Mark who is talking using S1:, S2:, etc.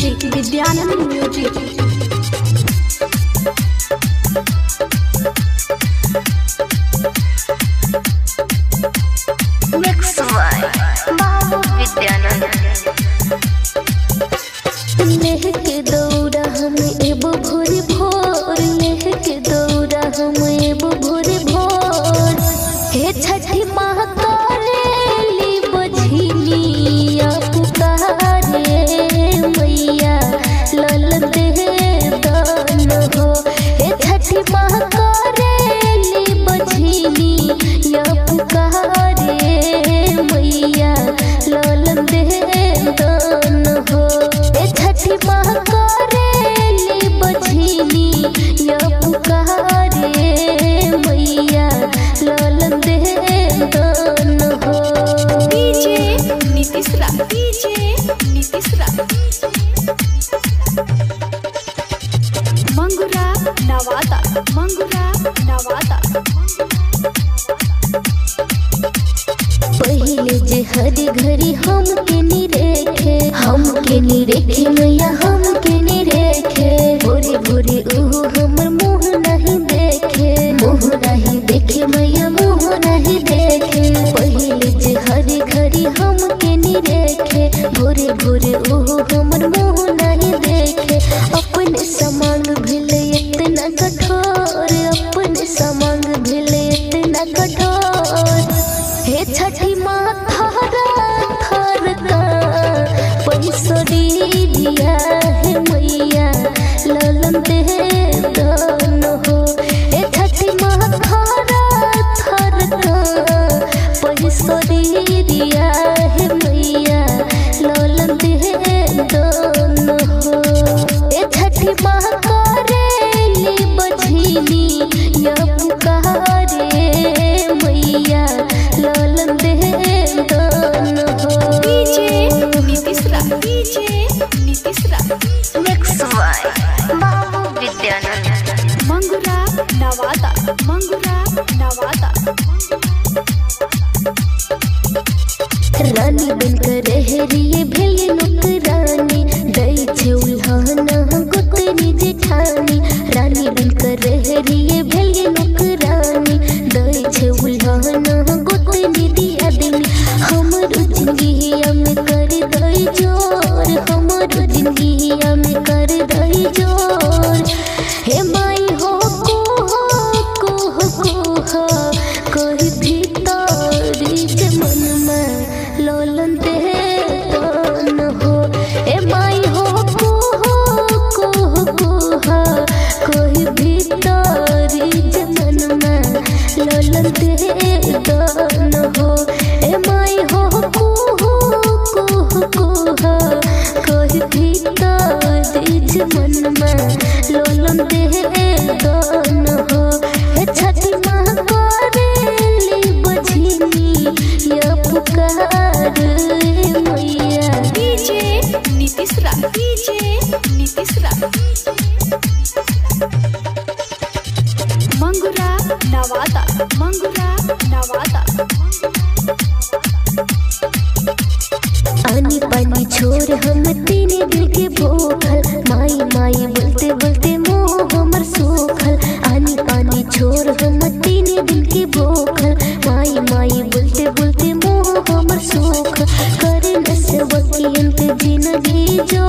S1: Music Vidyanand music.
S2: Mix by Babu Vidyanand.
S3: लेह के दौड़ा हम एबो भोरे भोर, लेह के दौड़ा हम एबो भोरे भोर। हे छठी माँ करेली बझिलिया पुकारे मैया लल दे दान हो। हे छठी माँ करेली बझिलिया पुकारे मैया लल दे दान हो। छठी माँ करेली बझिलिया पुकारे मैया लल दे दान हो।
S1: डीजे नीतीश रा, डीजे नीतीश रा। मंगुरा नवादा, मंगुरा नवादा।
S3: पहले जे हरी घड़ी हमके निरेखे मैया हमके निरेखे। भोरे भोरे ओहो हमर मुँह नहीं देखे मैया मुँह नहीं देखे। पहले जे हरी घड़ी हमके निरेखे, भोरे भोरे ओहो हमर मुँह नहीं देखे। अपने समांग भेले इतना कठोर, अपने समांग भेले इतना कठोर। हे छठी माँ थारा थार का पैसरी दिया है मैया ललन दे दान हो। हे छठी माँ थारा थार का पैसरी दिया है मैया ललन दे दान हो। हे छठी माँ करेली बझिलिया पुकारे मैया ललन दे दान हो।
S1: डीजे नीतीश रा, डीजे नीतीश रा।
S2: Mix by Babu Vidyanand.
S1: मंगुरा नवादा, मंगुरा नवादा।
S3: रानी बनकर रहरिए भेले नौकरानी, दै छे उल्हाना गोतनी जेठानी। रानी बनकर रहरिए भेले नौकरानी, दै छे उल्हाना गोतनी दिया देनी। हमर जिंदगिया में कर दई जोर, हमर जिंदगिया में कर दई जोर। हे माई हो कोह कोई भीतर जे मन में ललन दे दान हो। हे माई हो कोह कोई भीतर जे मन में ललन दे दान हो। हे माई हो कोह कोई भीतर जे मन में ललन दे दान हो। हे छठी माँ करेली बझिलिया पुकारे मैया।
S1: डीजे नीतीश रा, डीजे नीतीश रा। मंगुरा नवादा, मंगुरा नवादा।
S3: आनी पानी छोड़ हम तीन दिल के भूखल, माई माई बोलते बोलते मुँह हमर सूखल। आनी पानी छोड़ हम तीन दिल के भूखल, माई माई बोलते बोलते मुँह हमर सूखल। करे न सबकियन के जिंदगी जो